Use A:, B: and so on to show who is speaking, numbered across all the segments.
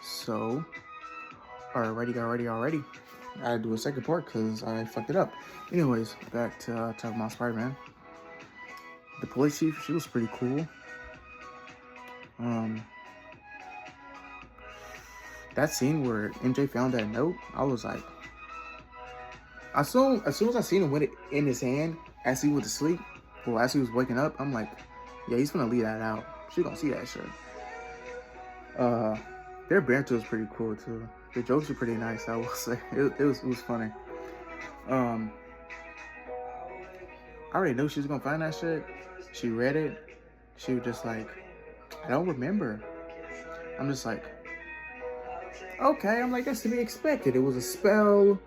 A: So, already. I had to do a second part because I fucked it up. Anyways, back to talking about Spider-Man. The police chief, she was pretty cool. Um, that scene where MJ found that note, I was like, as soon as I seen him with it in his hand as he went to sleep, well, as he was waking up, I'm like, yeah, he's gonna leave that out. She gonna see that shit. Uh, their banter was pretty cool too. The jokes were pretty nice. I will say it was funny. Um, I already knew she was gonna find that shit. She read it. She was just like, I don't remember. I'm just like, okay. I'm like, that's to be expected. It was a spell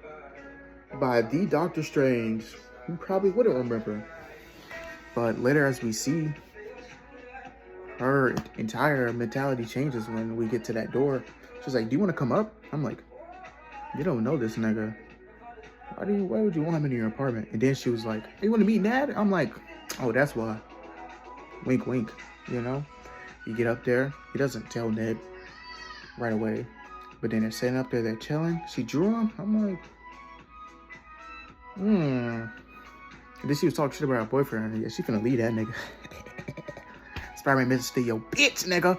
A: by the Doctor Strange. You probably wouldn't remember. But later, as we see, her entire mentality changes when we get to that door. She's like, do you want to come up? I'm like, you don't know this nigga. Why would you want him in your apartment? And then she was like, hey, you want to meet Ned? I'm like, oh, that's why. Wink, wink, you know? You get up there. He doesn't tell Ned right away. But then they're sitting up there, they're chilling. She drew him. I'm like, And then she was talking shit about her boyfriend. Yeah, she finna leave that nigga. Spider-Man Mr. Yo, bitch, nigga.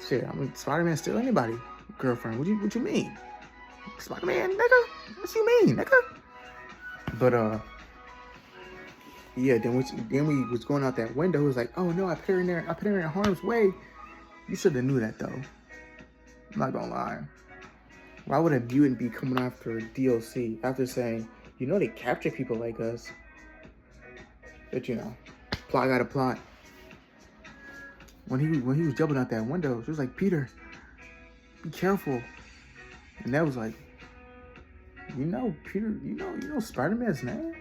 A: Shit, I mean, Spider-Man steal anybody girlfriend. What you mean? Spider-Man, nigga? What you mean, nigga? But yeah, then we was going out that window. It was like, oh no, I put her in there. I put her in harm's way. You should have knew that though. I'm not gonna lie. Why would a mutant be coming after DLC after saying, you know, they capture people like us? But you know, plot got a plot. When he was jumping out that window, she was like, Peter, be careful. And that was like, you know, Peter, you know Spider-Man's name?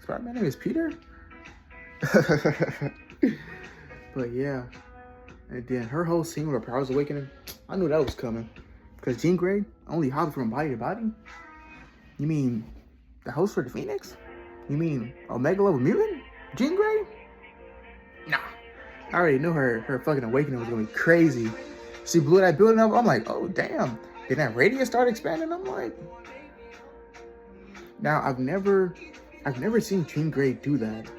A: Spider-Man's name is Peter? But yeah. And then her whole scene with her powers awakening, I knew that was coming. Because Jean Grey only hopped from body to body? You mean the host for the Phoenix? You mean Omega level mutant? Jean Grey? Nah. I already knew her fucking awakening was gonna be crazy. She blew that building up. I'm like, oh damn. Did that radius start expanding? I'm like, now I've never seen Jean Grey do that.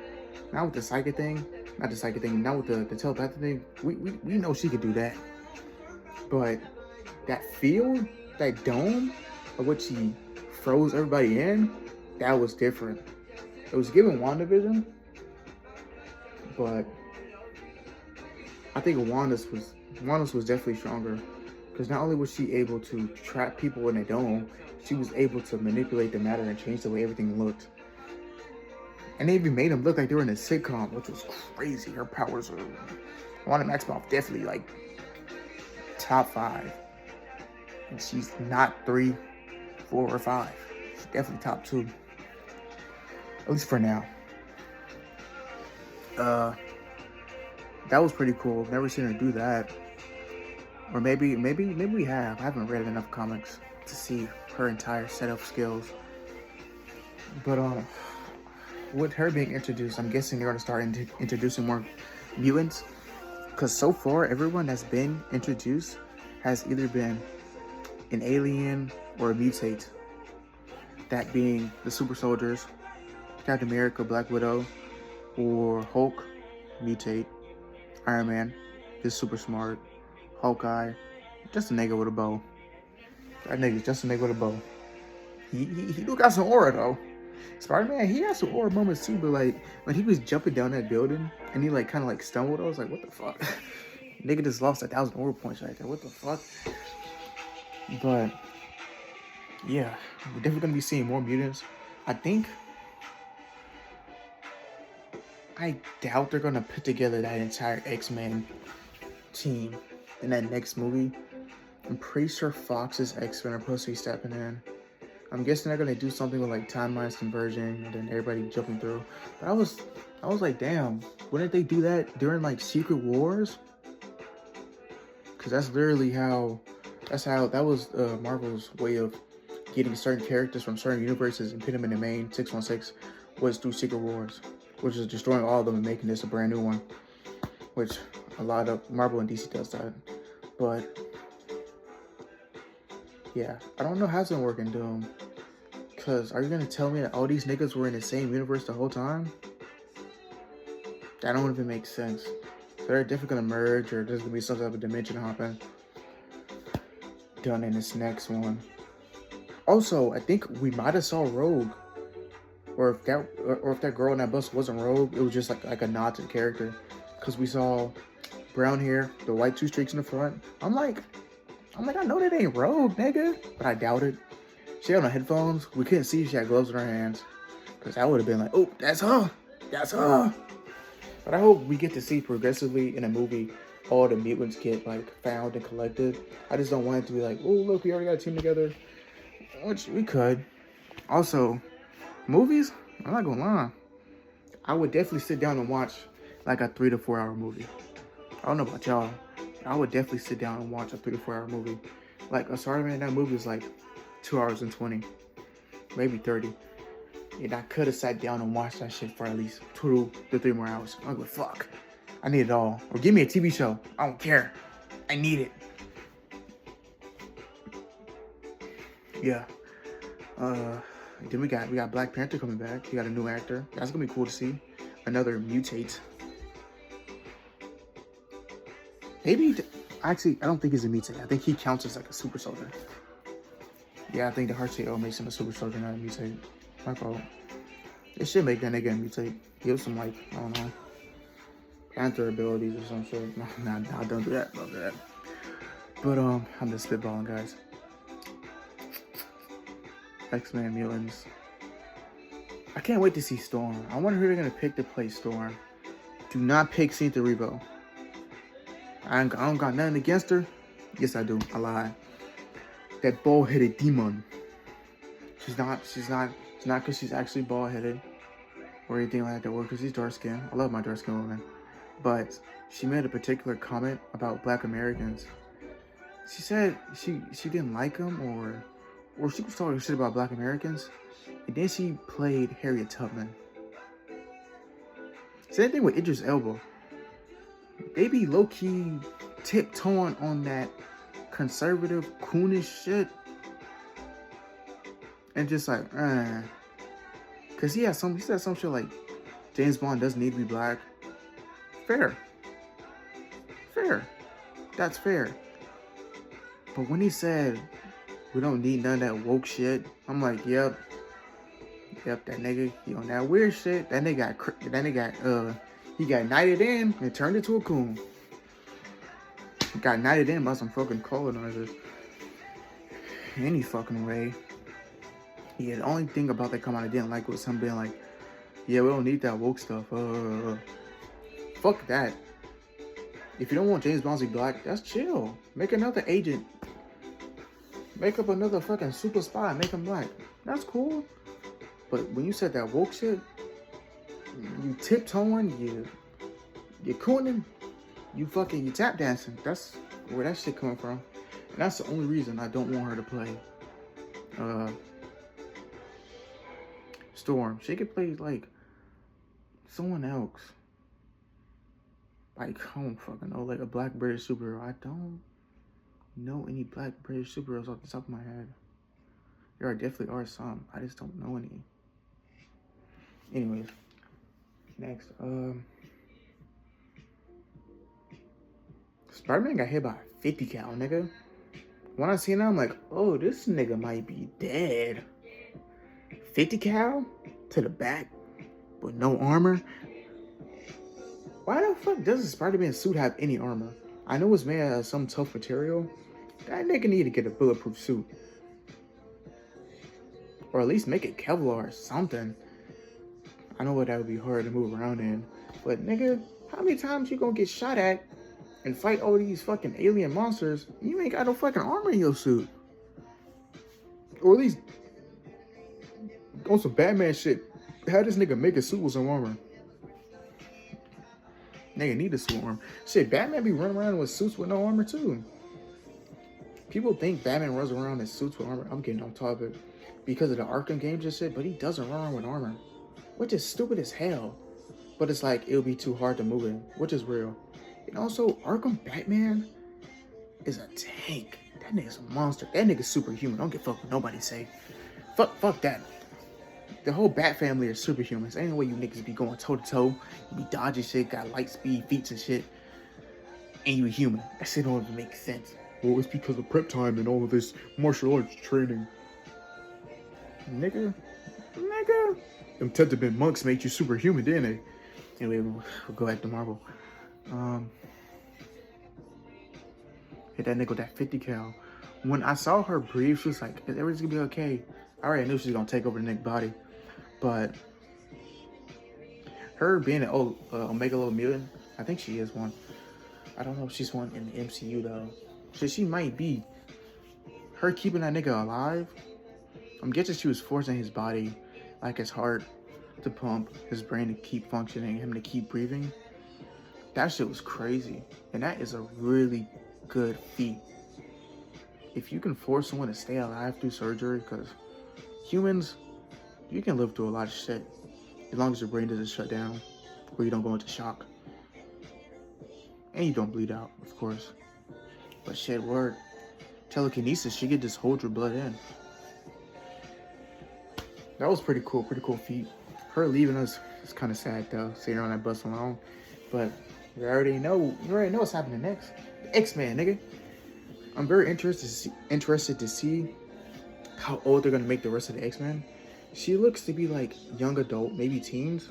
A: Not with the psychic thing, not with the telepathic thing. We know she could do that. But that field, that dome of what she froze everybody in, that was different. It was giving WandaVision, but I think Wanda's was definitely stronger. Because not only was she able to trap people in a dome, she was able to manipulate the matter and change the way everything looked. And they even made them look like they were in a sitcom, which was crazy. Her powers were... Wanda Maximoff definitely, like, top 5. And she's not 3, 4, or 5. She's definitely top 2. At least for now. That was pretty cool. Never seen her do that. Or maybe we have. I haven't read enough comics to see her entire set of skills. But with her being introduced, I'm guessing they're gonna start introducing more mutants. Because so far, everyone that's been introduced has either been an alien or a mutate. That being the super soldiers, Captain America, Black Widow, or Hulk, mutate. Iron Man, is super smart. Hawkeye, just a nigga with a bow. That nigga's just a nigga with a bow. He do got some aura though. Spider-Man, he had some aura moments too, but like when he was jumping down that building and he like kind of like stumbled, I was like, what the fuck? Nigga just lost 1,000 aura points right there. What the fuck? But yeah, we're definitely gonna be seeing more mutants. I doubt they're gonna put together that entire X-Men team in that next movie. I'm pretty sure Fox's X-Men are supposed to be stepping in. I'm guessing they're gonna do something with like timelines converging and then everybody jumping through. But I was like, damn, wouldn't they do that during like Secret Wars? Because that's literally that was Marvel's way of getting certain characters from certain universes and putting them in the main 616 was through Secret Wars, which is destroying all of them and making this a brand new one. Which A lot of Marvel and DC does that. But yeah, I don't know how it's gonna work in Doom. Cause are you gonna tell me that all these niggas were in the same universe the whole time? That don't even make sense. So they're definitely gonna merge, or there's gonna be some type of dimension hopping done in this next one. Also, I think we might have saw Rogue, or if that girl in that bus wasn't Rogue, it was just like a nod to the character, because we saw brown hair, the white two streaks in the front. I'm like, I know that ain't Rogue, nigga, but I doubt it. She had on headphones. We couldn't see if she had gloves in her hands, because that would have been like, oh, that's her, that's her. But I hope we get to see progressively in a movie all the mutants get like found and collected. I just don't want it to be like, oh look, we already got a team together, which we could. Also, movies, I'm not gonna lie, I would definitely sit down and watch like a 3 to 4 hour movie. I don't know about y'all, I would definitely sit down and watch a 3 to 4 hour movie. Like a Spider-Man, that movie is like 2 hours and 20, maybe 30. And I could have sat down and watched that shit for at least 2 to 3 more hours. I'm like, fuck, I need it all. Or give me a TV show. I don't care. I need it. Yeah. Then we got Black Panther coming back. He got a new actor. That's gonna be cool to see. Another mutate. Maybe actually, I don't think he's a mutate. I think he counts as like a super soldier. Yeah, I think the Heart makes him a super soldier, not a mutate. My fault. It should make that nigga a mutate. Give some like, I don't know, Panther abilities or some shit. No, don't do that. Don't do that. But I'm just spitballing, guys. X-Men Mutants. I can't wait to see Storm. I wonder who they're gonna pick to play Storm. Do not pick Cynthia Erivo. I don't got nothing against her. Yes, I do. I lie. That bald-headed demon. She's not because she's actually bald-headed or anything like that, or because she's dark-skinned. I love my dark-skinned women. But she made a particular comment about Black Americans. She said she didn't like them, or she was talking shit about Black Americans, and then she played Harriet Tubman. Same thing with Idris Elba. They be low-key tiptoeing on that conservative, coonish shit. And just like, Cause he said some shit like, James Bond doesn't need to be black. Fair. That's fair. But when he said, we don't need none of that woke shit, I'm like, yep, that nigga, he on that weird shit. That nigga he got knighted in and turned into a coon. He got knighted in by some fucking colonizers. Any fucking way. Yeah, the only thing about that comment I didn't like was him being like, yeah, we don't need that woke stuff. Fuck that. If you don't want James Bond to be black, that's chill. Make another agent. Make up another fucking super spy. Make him black. That's cool. But when you said that woke shit, you tiptoeing, you cooning, you tap dancing. That's where that shit coming from. And that's the only reason I don't want her to play Storm. She could play like someone else. Like, I don't fucking know, like a black British superhero. I don't know any black British superheroes off the top of my head. There definitely are some. I just don't know any. Anyways, next. Spider-Man got hit by a 50 cal, nigga. When I seen him, I'm like, oh, this nigga might be dead. 50 cal to the back with no armor. Why the fuck doesn't Spider-Man suit have any armor? I know it's made out of some tough material. That nigga need to get a bulletproof suit. Or at least make it Kevlar or something. I know that would be hard to move around in. But nigga, how many times you gonna get shot at and fight all these fucking alien monsters? You ain't got no fucking armor in your suit. Or at least on some Batman shit, how this nigga make a suit with some armor? Nigga need a suit armor. Shit, Batman be running around with suits with no armor too. People think Batman runs around in suits with armor. I'm getting on topic because of the Arkham games and shit, but he doesn't run around with armor, which is stupid as hell. But it's like, it'll be too hard to move in, which is real. And also, Arkham Batman is a tank. That nigga's a monster. That nigga's superhuman. Don't get fucked with nobody say. Fuck that. The whole Bat family are superhumans. Ain't no way you niggas be going toe to toe. You be dodging shit, got light speed feats and shit, and you a human. That shit don't even make sense. Well, it's because of prep time and all of this martial arts training. Nigga. Them Tentament monks made you superhuman, didn't they? Anyway, we'll go back to Marvel. Hit that nigga with that 50 cal. When I saw her breathe, she was like, everything's gonna be okay. I already knew she was gonna take over the nigga body. But her being an Omega Low Mutant, I think she is one. I don't know if she's one in the MCU though. So she might be. Her keeping that nigga alive, I'm guessing she was forcing his body, like his heart to pump, his brain to keep functioning, him to keep breathing. That shit was crazy. And that is a really good feat. If you can force someone to stay alive through surgery, because humans, you can live through a lot of shit as long as your brain doesn't shut down or you don't go into shock. And you don't bleed out, of course. But shit, word. Telekinesis, she could just hold your blood in. That was pretty cool feat. Her leaving us is kind of sad though, sitting on that bus alone. But you already know what's happening next. The X-Men, nigga. I'm very interested to see how old they're gonna make the rest of the X-Men. She looks to be like young adult, maybe teens.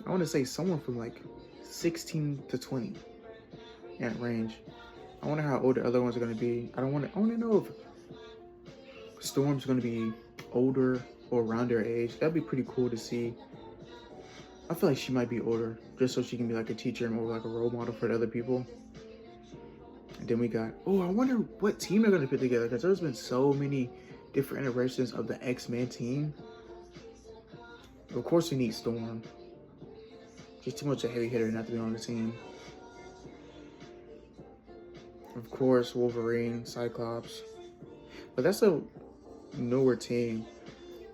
A: I want to say someone from like 16 to 20 in that range. I wonder how old the other ones are gonna be. I want to know if Storm's gonna be older or around their age. That'd be pretty cool to see. I feel like she might be older, just so she can be like a teacher and more like a role model for the other people. And then we got, I wonder what team they're gonna put together, because there's been so many different iterations of the X-Men team. Of course we need Storm. She's too much a heavy hitter not to be on the team. Of course, Wolverine, Cyclops. But that's a newer team.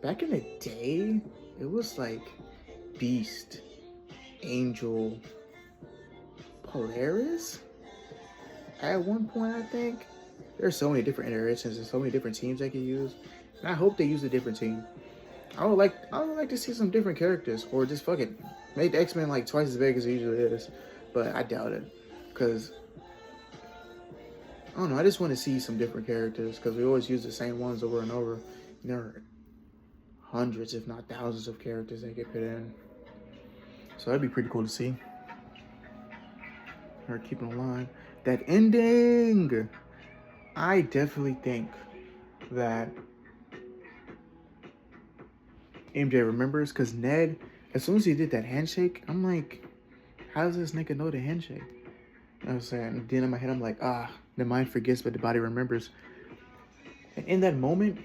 A: Back in the day, it was like Beast, Angel, Polaris? At one point, I think. There's so many different iterations and so many different teams they can use. And I hope they use a different team. I would like to see some different characters, or just fuck it, make the X-Men like twice as big as it usually is. But I doubt it, because I don't know. I just want to see some different characters, because we always use the same ones over and over. And there are hundreds, if not thousands, of characters that get put in. So that'd be pretty cool to see. Her keeping alive. That ending. I definitely think that MJ remembers, because Ned, as soon as he did that handshake, I'm like, how does this nigga know the handshake? I was saying, and then in my head, I'm like, the mind forgets, but the body remembers. And in that moment,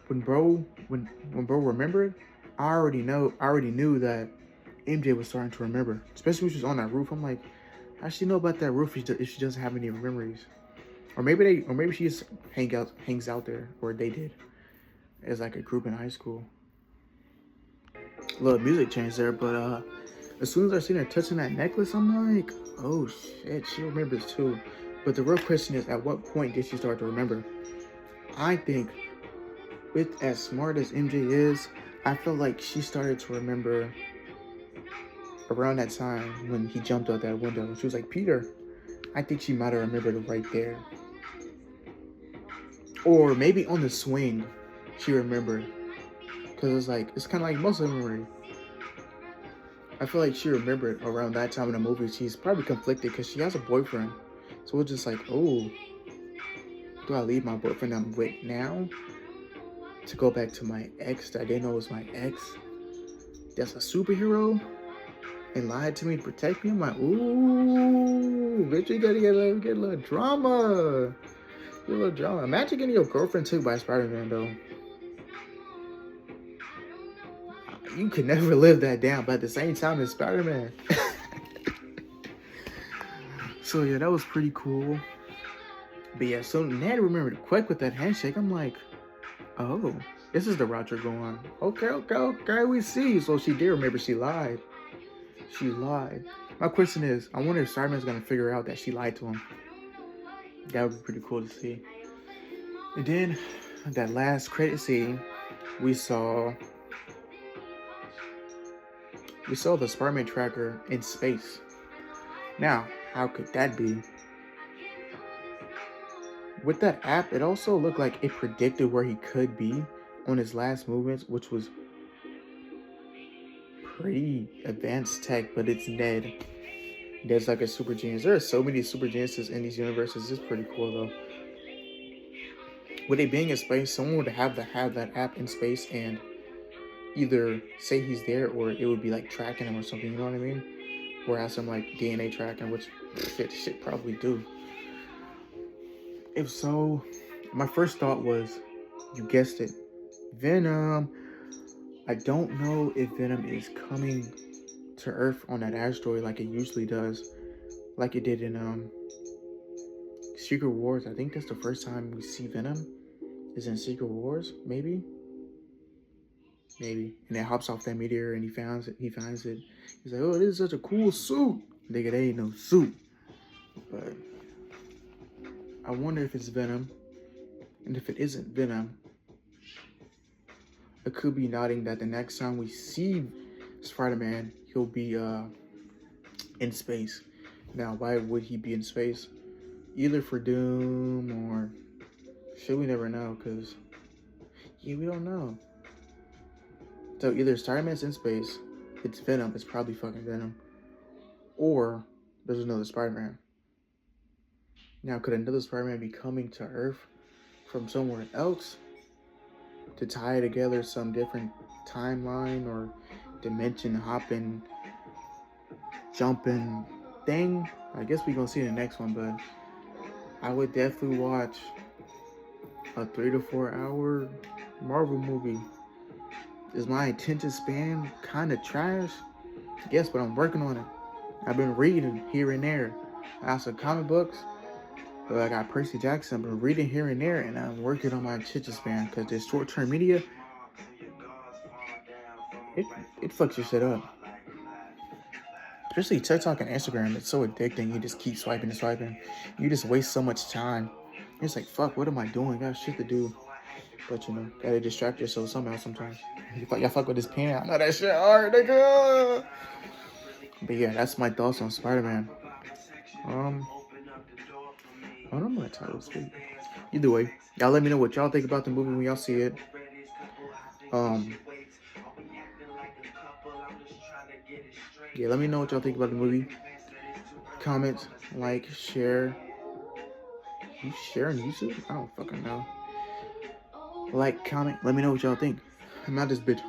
A: when bro remembered, I already knew that MJ was starting to remember, especially when she was on that roof. I'm like, how does she know about that roof if she doesn't have any memories? Or maybe she just hangs out there, or they did, as like a group in high school. A little music change there, but as soon as I seen her touching that necklace, I'm like, oh shit, she remembers too. But the real question is, at what point did she start to remember? I think, with as smart as MJ is, I feel like she started to remember around that time when he jumped out that window. She was like, Peter. I think she might have remembered right there. Or maybe on the swing, she remembered. Because it's kind of like muscle memory. I feel like she remembered around that time in the movie. She's probably conflicted because she has a boyfriend. So it's just like, oh, do I leave my boyfriend I'm with now to go back to my ex that I didn't know was my ex? That's a superhero and lied to me to protect me. I'm like, ooh, bitch, you gotta get a little drama. Get a little drama. Imagine getting your girlfriend took by Spider-Man though. You could never live that down, but at the same time, it's Spider-Man. So yeah, that was pretty cool. But yeah, so Ned remembered quick with that handshake. I'm like, oh, this is the route you're going. Okay, we see. So she did remember she lied. She lied. My question is, I wonder if Spider-Man's gonna figure out that she lied to him. That would be pretty cool to see. And then that last credit scene, we saw the Spider-Man tracker in space. Now, how could that be? With that app, it also looked like it predicted where he could be on his last movements, which was pretty advanced tech, but it's Ned. Ned's like a super genius. There are so many super geniuses in these universes. It's pretty cool though. With it being in space, someone would have that app in space and either say he's there or it would be like tracking him or something. You know what I mean? Or have some like DNA tracking, which shit probably do. If so, my first thought was, you guessed it, Venom. I don't know if Venom is coming to Earth on that asteroid like it usually does, like it did in Secret Wars. I think that's the first time we see Venom is in Secret Wars, maybe. And it hops off that meteor and he finds it. He's like, oh, this is such a cool suit. Nigga, they ain't no suit. But I wonder if it's Venom. And if it isn't Venom, it could be nodding that the next time we see Spider-Man, he'll be in space. Now, why would he be in space? Either for Doom or shit, we never know, because we don't know. So either Spider-Man's in space, it's Venom, it's probably fucking Venom, or there's another Spider-Man. Now, could another Spider-Man be coming to Earth from somewhere else to tie together some different timeline or dimension hopping, jumping thing? I guess we're gonna see in the next one, but I would definitely watch a 3 to 4 hour Marvel movie. Is my attention span kind of trash? Yes, but I'm working on it. I've been reading here and there. I have some comic books. I got Percy Jackson. I've been reading here and there, and I'm working on my attention span because this short-term media, it fucks your shit up. Especially TikTok and Instagram, it's so addicting. You just keep swiping and swiping. You just waste so much time. You're just like, fuck, what am I doing? I got shit to do. But you know, gotta distract yourself somehow sometimes. Y'all fuck with this pen. I know that shit hard, nigga. But yeah, that's my thoughts on Spider-Man. I don't know my title speak. Either way, y'all let me know what y'all think about the movie when y'all see it. Yeah, let me know what y'all think about the movie. Comment, like, share. You share on YouTube? I don't fucking know. Like, comment, let me know what y'all think. I'm not this bitch.